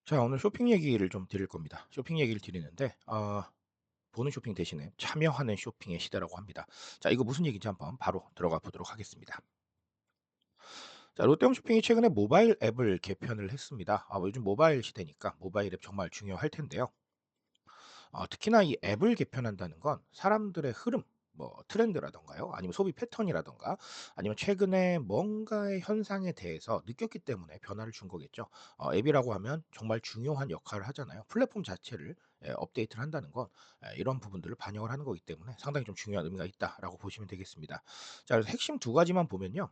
자, 오늘 쇼핑 얘기를 좀 드릴 겁니다. 쇼핑 얘기를 드리는데 보는 쇼핑 대신에 참여하는 쇼핑의 시대라고 합니다. 자, 이거 무슨 얘기인지 한번 바로 들어가 보도록 하겠습니다. 자, 롯데홈쇼핑이 최근에 모바일 앱을 개편을 했습니다. 요즘 모바일 시대니까 모바일 앱 정말 중요할 텐데요. 특히나 이 앱을 개편한다는 건 사람들의 흐름, 뭐 트렌드라든가요, 아니면 소비 패턴이라든가, 아니면 최근에 뭔가의 현상에 대해서 느꼈기 때문에 변화를 준 거겠죠. 앱이라고 하면 정말 중요한 역할을 하잖아요. 플랫폼 자체를 업데이트를 한다는 건 이런 부분들을 반영을 하는 거기 때문에 상당히 좀 중요한 의미가 있다라고 보시면 되겠습니다. 자, 그래서 핵심 두 가지만 보면요.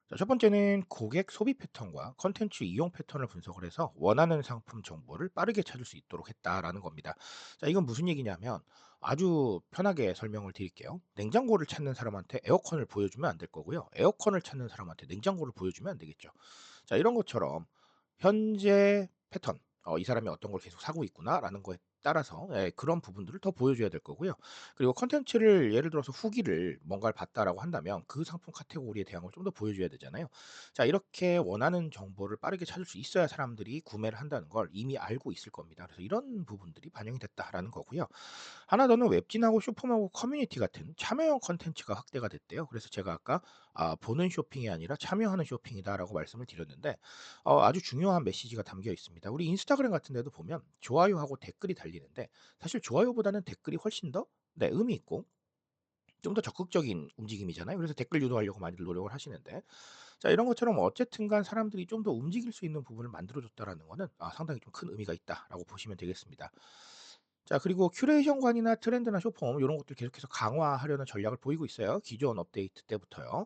자, 첫 번째는 고객 소비 패턴과 컨텐츠 이용 패턴을 분석을 해서 원하는 상품 정보를 빠르게 찾을 수 있도록 했다라는 겁니다. 자, 이건 무슨 얘기냐면 아주 편하게 설명을 드릴게요. 냉장고를 찾는 사람한테 에어컨을 보여주면 안 될 거고요. 에어컨을 찾는 사람한테 냉장고를 보여주면 안 되겠죠. 자, 이런 것처럼 현재 패턴, 이 사람이 어떤 걸 계속 사고 있구나라는 거에 따라서 그런 부분들을 더 보여줘야 될 거고요. 그리고 콘텐츠를 예를 들어서 후기를 뭔가를 봤다라고 한다면 그 상품 카테고리에 대한 걸 좀 더 보여줘야 되잖아요. 자, 이렇게 원하는 정보를 빠르게 찾을 수 있어야 사람들이 구매를 한다는 걸 이미 알고 있을 겁니다. 그래서 이런 부분들이 반영이 됐다라는 거고요. 하나 더는 웹진하고 쇼폼하고 커뮤니티 같은 참여형 콘텐츠가 확대가 됐대요. 그래서 제가 아까 보는 쇼핑이 아니라 참여하는 쇼핑이다라고 말씀을 드렸는데 아주 중요한 메시지가 담겨 있습니다. 우리 인스타그램 같은 데도 보면 좋아요하고 댓글이 달리는데 사실 좋아요보다는 댓글이 훨씬 더 의미 있고 좀 더 적극적인 움직임이잖아요. 그래서 댓글 유도하려고 많이들 노력을 하시는데 자, 이런 것처럼 어쨌든 간 사람들이 좀 더 움직일 수 있는 부분을 만들어 줬다라는 거는 상당히 좀 큰 의미가 있다라고 보시면 되겠습니다. 자, 그리고 큐레이션관이나 트렌드나 쇼폼 요런 것들 계속해서 강화하려는 전략을 보이고 있어요, 기존 업데이트 때부터요.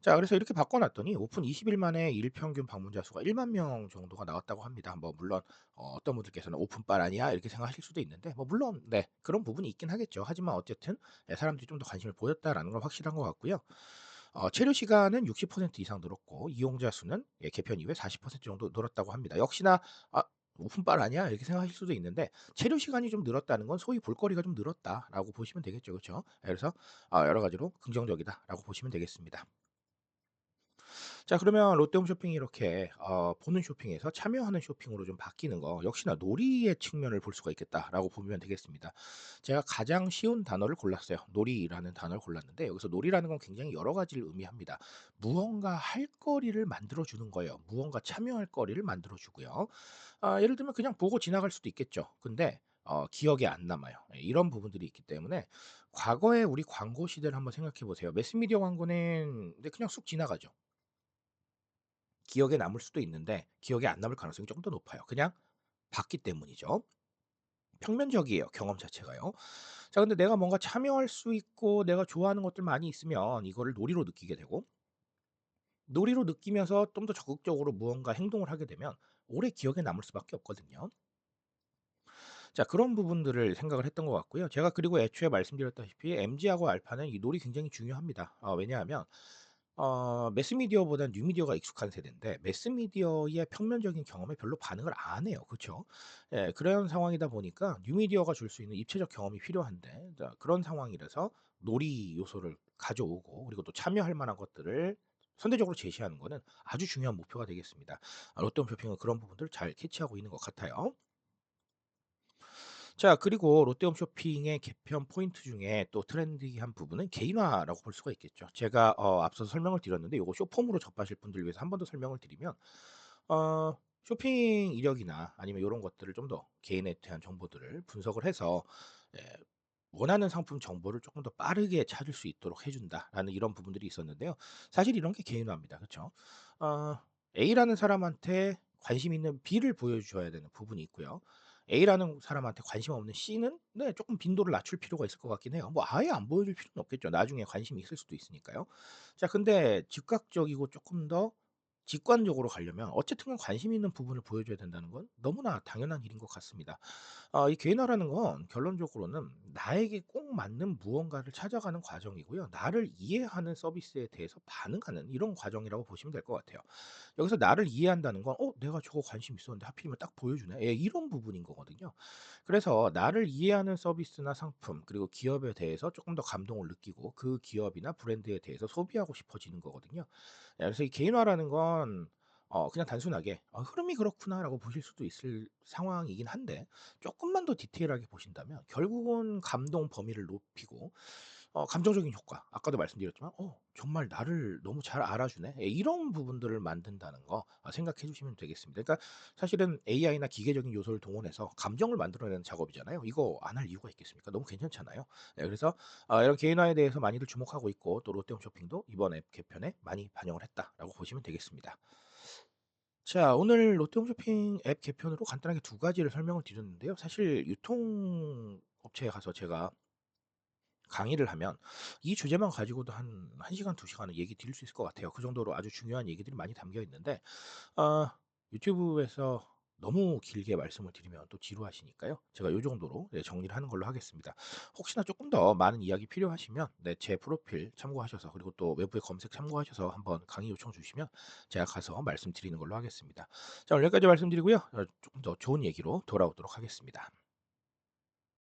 자, 그래서 이렇게 바꿔 놨더니 오픈 20일 만에 일 평균 방문자 수가 1만 명 정도가 나왔다고 합니다. 뭐 물론 어떤 분들께서는 '오픈빨 아니야?' 이렇게 생각하실 수도 있는데 뭐 물론 네 그런 부분이 있긴 하겠죠. 하지만 어쨌든 사람들이 좀 더 관심을 보였다라는 건 확실한 것 같고요. 체류 시간은 60% 이상 늘었고 이용자 수는 개편 이후에 40% 정도 늘었다고 합니다. 역시나 '아 오픈빨 아니야?' 이렇게 생각하실 수도 있는데 체류 시간이 좀 늘었다는 건 소위 볼거리가 좀 늘었다라고 보시면 되겠죠. 그쵸? 그래서 여러 가지로 긍정적이다라고 보시면 되겠습니다. 자, 그러면 롯데홈쇼핑이 이렇게 보는 쇼핑에서 참여하는 쇼핑으로 좀 바뀌는 거 역시나 놀이의 측면을 볼 수가 있겠다라고 보면 되겠습니다. 제가 가장 쉬운 단어를 골랐어요. 놀이라는 단어를 골랐는데 여기서 놀이라는 건 굉장히 여러 가지를 의미합니다. 무언가 할 거리를 만들어 주는 거예요. 무언가 참여할 거리를 만들어 주고요. 예를 들면 그냥 보고 지나갈 수도 있겠죠. 근데 기억에 안 남아요. 이런 부분들이 있기 때문에 과거에 우리 광고 시대를 한번 생각해 보세요. 매스미디어 광고는 근데 그냥 쑥 지나가죠. 기억에 남을 수도 있는데 기억에 안 남을 가능성이 조금 더 높아요. 그냥 봤기 때문이죠. 평면적이에요, 경험 자체가요. 자, 근데 내가 뭔가 참여할 수 있고 내가 좋아하는 것들 많이 있으면 이거를 놀이로 느끼게 되고 놀이로 느끼면서 좀 더 적극적으로 무언가 행동을 하게 되면 오래 기억에 남을 수밖에 없거든요. 자, 그런 부분들을 생각을 했던 것 같고요. 제가 그리고 애초에 말씀드렸다시피 MZ하고 알파는 이 놀이 굉장히 중요합니다. 왜냐하면 매스미디어보다는 뉴미디어가 익숙한 세대인데 매스미디어의 평면적인 경험에 별로 반응을 안 해요. 그쵸? 예, 그런 상황이다 보니까 뉴미디어가 줄 수 있는 입체적 경험이 필요한데 자, 그런 상황이라서 놀이 요소를 가져오고 그리고 또 참여할 만한 것들을 선대적으로 제시하는 거는 아주 중요한 목표가 되겠습니다. 롯데홈쇼핑은 그런 부분들을 잘 캐치하고 있는 것 같아요. 자, 그리고 롯데홈쇼핑의 개편 포인트 중에 또 트렌디한 부분은 개인화라고 볼 수가 있겠죠. 제가 앞서서 설명을 드렸는데 요거 쇼폼으로 접하실 분들을 위해서 한 번 더 설명을 드리면 쇼핑 이력이나 아니면 요런 것들을 좀 더 개인에 대한 정보들을 분석을 해서 예 원하는 상품 정보를 쪼끔 더 빠르게 찾을 수 있도록 해 준다라는 이런 부분들이 있었는데요. 사실 이런 게 개인화입니다. 그쵸? 어 A라는 사람한테 관심 있는 B를 보여줘야 되는 부분이 있고요. A라는 사람한테 관심 없는 C는 네 쪼끔 빈도를 낮출 필요가 있을 것 같긴 해요. 뭐 아예 안 보여줄 필요는 없겠죠. 나중에 관심이 있을 수도 있으니까요. 자, 근데 즉각적이고 쪼끔 더 직관적으로 가려면 어쨌든 간 관심 있는 부분을 보여줘야 된다는 건 너무나 당연한 일인 것 같습니다. 이 개인화라는 건 결론적으로는 나에게 꼭 맞는 무언가를 찾아가는 과정이고요. 나를 이해하는 서비스에 대해서 반응하는 이런 과정이라고 보시면 될 것 같아요. 여기서 나를 이해한다는 건 '어 내가 저거 관심 있었는데 하필이면 딱 보여주네.' 이런 부분인 거거든요. 그래서 나를 이해하는 서비스나 상품 그리고 기업에 대해서 조금 더 감동을 느끼고 그 기업이나 브랜드에 대해서 소비하고 싶어지는 거거든요. 그래서 이 개인화라는 건 그냥 단순하게 '흐름이 그렇구나.'라고 보실 수도 있을 상황이긴 한데 쪼끔만 더 디테일하게 보신다면 결국은 감동 범위를 높이고 감정적인 효과 아까도 말씀드렸지만 '정말 나를 너무 잘 알아주네.' 예 이런 부분들을 만든다는 거 생각해 주시면 되겠습니다. 그러니까 사실은 AI나 기계적인 요소를 동원해서 감정을 만들어내는 작업이잖아요. 이거 안 할 이유가 있겠습니까? 너무 괜찮잖아요. 네 그래서 이런 개인화에 대해서 많이들 주목하고 있고 또 롯데홈쇼핑도 이번 앱 개편에 많이 반영을 했다라고 보시면 되겠습니다. 자 오늘 롯데홈쇼핑 앱 개편으로 간단하게 두 가지를 설명을 드렸는데요. 사실 유통업체에 가서 제가 강의를 하면 이 주제만 가지고도 한 1 시간, 2 시간은 얘기 드릴 수 있을 것 같아요. 그 정도로 아주 중요한 얘기들이 많이 담겨 있는데 유튜브에서 너무 길게 말씀을 드리면 또 지루하시니까요. 제가 요 정도로 네 정리를 하는 걸로 하겠습니다. 혹시나 쪼끔 더 많은 이야기 필요하시면 네 제 프로필 참고하셔서 그리고 또 외부의 검색 참고하셔서 한번 강의 요청 주시면 제가 가서 말씀드리는 걸로 하겠습니다. 자 오늘 여기까지 말씀드리고요. 쪼끔 더 좋은 얘기로 돌아오도록 하겠습니다.